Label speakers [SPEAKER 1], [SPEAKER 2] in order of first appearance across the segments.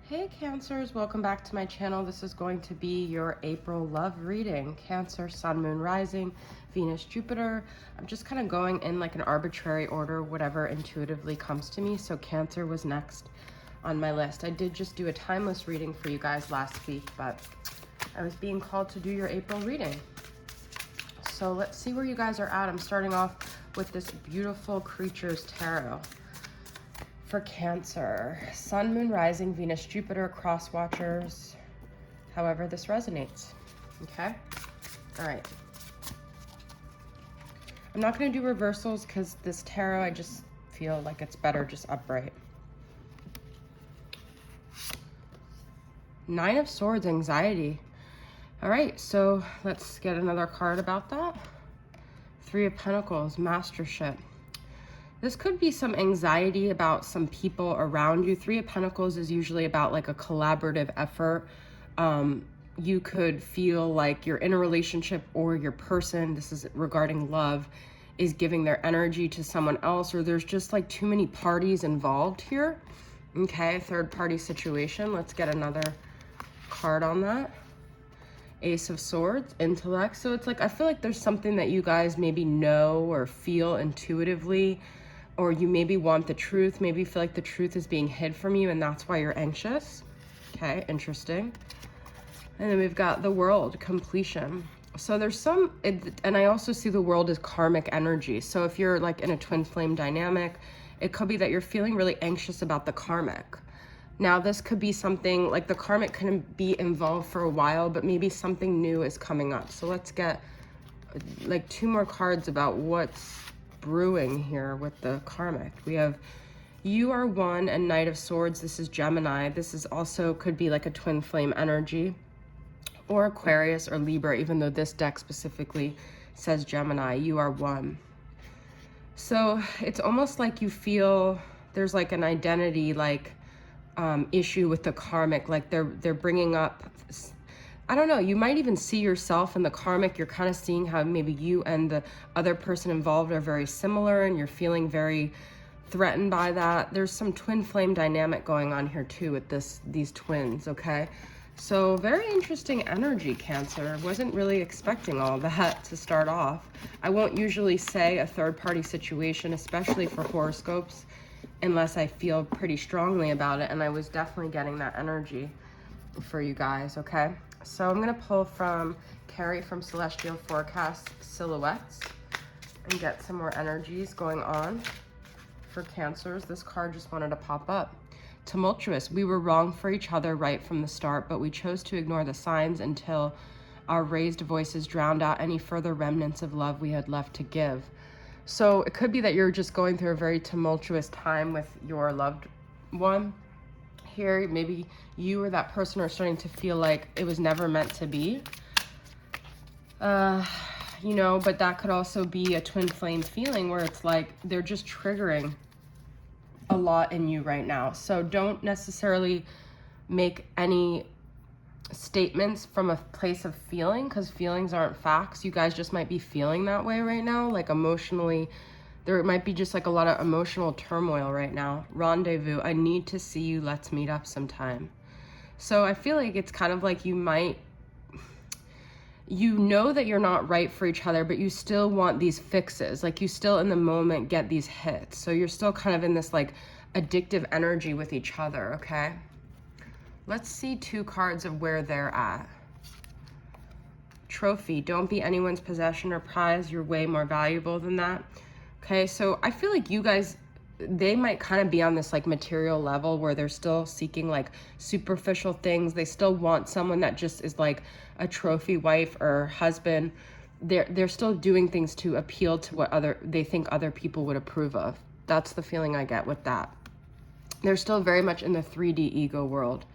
[SPEAKER 1] Hey Cancers, welcome back to my channel. This is going to be your April love reading. Cancer, Sun, Moon, Rising, Venus, Jupiter. I'm just kind of going in like an arbitrary order, whatever intuitively comes to me. So Cancer was next on my list. I did just do a timeless reading for you guys last week, but I was being called to do your April reading. So let's see where you guys are at. I'm starting off with this beautiful Creatures Tarot. For Cancer, Sun, Moon, Rising, Venus, Jupiter, cross watchers, however this resonates, okay? All right. I'm not going to do reversals because this tarot, I just feel like it's better just upright. Nine of Swords, anxiety. All right, so let's get another card about that. Three of Pentacles, mastership. This could be some anxiety about some people around you. Three of Pentacles is usually about like a collaborative effort. You could feel like you're in a relationship or your person, this is regarding love, is giving their energy to someone else, or there's just like too many parties involved here. Okay, third party situation. Let's get another card on that. Ace of Swords, intellect. So it's like, I feel like there's something that you guys maybe know or feel intuitively, or you maybe want the truth, maybe feel like the truth is being hid from you and that's why you're anxious. Okay, interesting. And then we've got the World, completion. So there's some, and I also see the World as karmic energy. So if you're like in a twin flame dynamic, it could be that you're feeling really anxious about the karmic. Now this could be something like the karmic can be involved for a while, but maybe something new is coming up. So let's get like two more cards about what's brewing here with the karmic. We have You Are One and Knight of Swords. This is Gemini. This is also could be like a twin flame energy, or Aquarius or Libra, even though this deck specifically says Gemini. You are one. So it's almost like you feel there's like an identity like issue with the karmic, like they're bringing up, I don't know, you might even see yourself in the karmic. You're kind of seeing how maybe you and the other person involved are very similar and you're feeling very threatened by that. There's some twin flame dynamic going on here too with these twins, okay? So very interesting energy, Cancer. Wasn't really expecting all that to start off. I won't usually say a third party situation, especially for horoscopes, unless I feel pretty strongly about it. And I was definitely getting that energy for you guys, okay? So I'm gonna pull from Carrie from Celestial Forecast Silhouettes and get some more energies going on for Cancers. This card just wanted to pop up. Tumultuous. We were wrong for each other right from the start, but we chose to ignore the signs until our raised voices drowned out any further remnants of love we had left to give. So it could be that you're just going through a very tumultuous time with your loved one. Here, maybe you or that person are starting to feel like it was never meant to be. You know, but that could also be a twin flame feeling where it's like they're just triggering a lot in you right now. So don't necessarily make any statements from a place of feeling, because feelings aren't facts. You guys just might be feeling that way right now, like emotionally. There might be just like a lot of emotional turmoil right now. Rendezvous. I need to see you. Let's meet up sometime. So I feel like it's kind of like you know that you're not right for each other, but you still want these fixes. Like you still in the moment get these hits. So you're still kind of in this like addictive energy with each other, okay? Let's see two cards of where they're at. Trophy. Don't be anyone's possession or prize. You're way more valuable than that. Okay, so I feel like you guys, they might kind of be on this like material level where they're still seeking like superficial things. They still want someone that just is like a trophy wife or husband. They're still doing things to appeal to what they think other people would approve of. That's the feeling I get with that. They're still very much in the 3D ego world.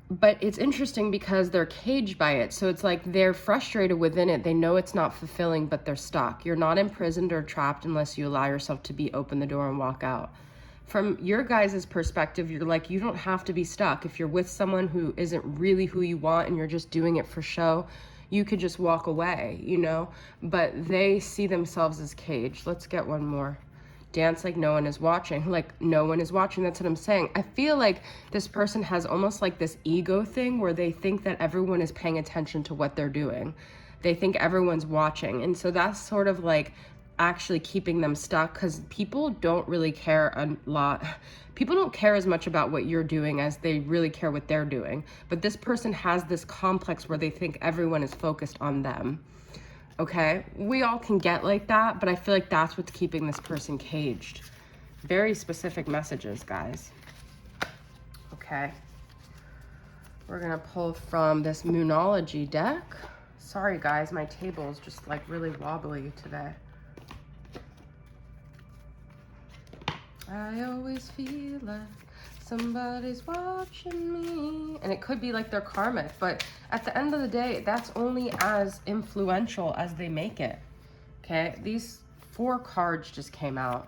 [SPEAKER 1] But it's interesting because they're caged by it. So it's like they're frustrated within it. They know it's not fulfilling, but they're stuck. You're not imprisoned or trapped unless you allow yourself to be open the door and walk out. From your guys' perspective, you're like, you don't have to be stuck. If you're with someone who isn't really who you want and you're just doing it for show, you could just walk away, you know? But they see themselves as caged. Let's get one more. dance like no one is watching. Like, no one is watching. That's what I'm saying. I feel like this person has almost like this ego thing where they think that everyone is paying attention to what they're doing. They think everyone's watching. And so that's sort of like actually keeping them stuck, because people don't really care a lot. People don't care as much about what you're doing as they really care what they're doing. But this person has this complex where they think everyone is focused on them. Okay, we all can get like that, but I feel like that's what's keeping this person caged. Very specific messages, guys. Okay, we're gonna pull from this Moonology deck. Sorry guys, my table is just like really wobbly today. I always feel like somebody's watching me. And it could be like they're karmic, but at the end of the day, that's only as influential as they make it. Okay, these 4 cards just came out.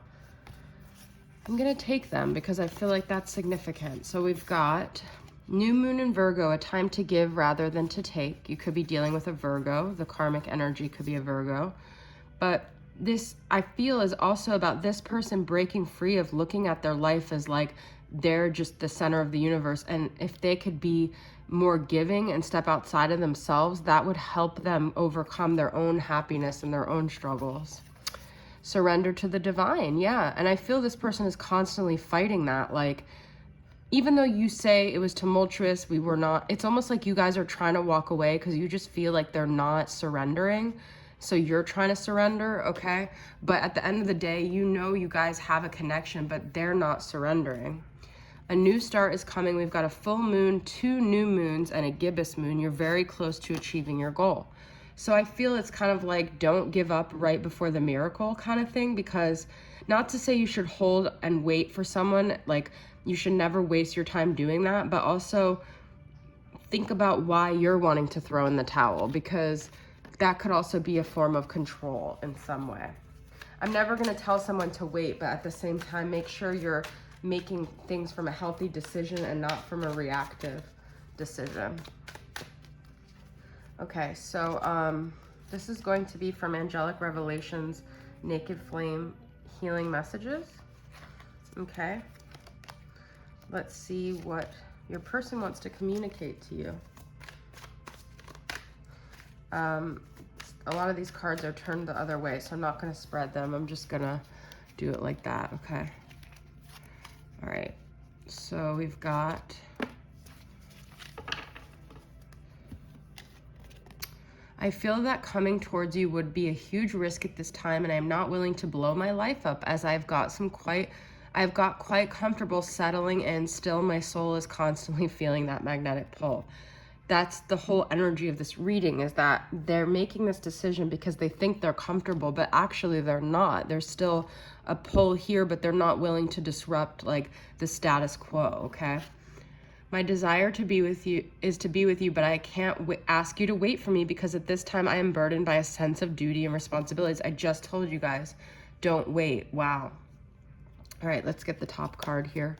[SPEAKER 1] I'm gonna take them because I feel like that's significant. So we've got New Moon in Virgo, a time to give rather than to take. You could be dealing with a Virgo. The karmic energy could be a Virgo. But this, I feel, is also about this person breaking free of looking at their life as like they're just the center of the universe. And if they could be more giving and step outside of themselves, that would help them overcome their own happiness and their own struggles. Surrender to the divine. Yeah. And I feel this person is constantly fighting that. Like, even though you say it was tumultuous, we were not, it's almost like you guys are trying to walk away because you just feel like they're not surrendering. So you're trying to surrender, okay? But at the end of the day, you know you guys have a connection, but they're not surrendering. A new start is coming. We've got a full moon, 2 new moons, and a gibbous moon. You're very close to achieving your goal. So I feel it's kind of like don't give up right before the miracle kind of thing, because not to say you should hold and wait for someone, like you should never waste your time doing that, but also think about why you're wanting to throw in the towel, because that could also be a form of control in some way. I'm never going to tell someone to wait, but at the same time, make sure you're making things from a healthy decision and not from a reactive decision. Okay, so this is going to be from Angelic Revelations, Naked Flame Healing Messages. Okay, let's see what your person wants to communicate to you. A lot of these cards are turned the other way, so I'm not going to spread them. I'm just going to do it like that, okay? All right, so we've got I feel that coming towards you would be a huge risk at this time, and I'm not willing to blow my life up as I've got quite comfortable settling in. Still, my soul is constantly feeling that magnetic pull. That's the whole energy of this reading, is that they're making this decision because they think they're comfortable, but actually they're not. There's still a pull here, but they're not willing to disrupt like the status quo, okay? My desire to be with you is to be with you, but I can't ask you to wait for me because at this time I am burdened by a sense of duty and responsibilities. I just told you guys, don't wait. Wow. All right, let's get the top card here.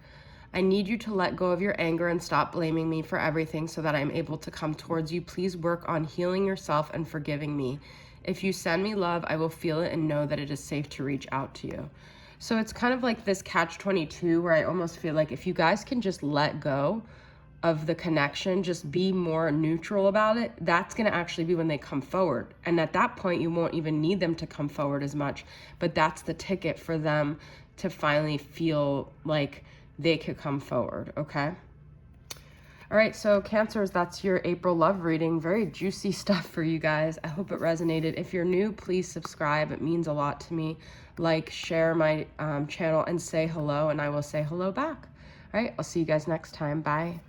[SPEAKER 1] I need you to let go of your anger and stop blaming me for everything so that I'm able to come towards you. Please work on healing yourself and forgiving me. If you send me love, I will feel it and know that it is safe to reach out to you. So it's kind of like this catch-22 where I almost feel like if you guys can just let go of the connection, just be more neutral about it, that's going to actually be when they come forward. And at that point, you won't even need them to come forward as much, but that's the ticket for them to finally feel like they could come forward, okay? All right, so Cancers, that's your April love reading. Very juicy stuff for you guys. I hope it resonated. If you're new, please subscribe. It means a lot to me. Like, share my channel, and say hello, and I will say hello back. All right, I'll see you guys next time. Bye.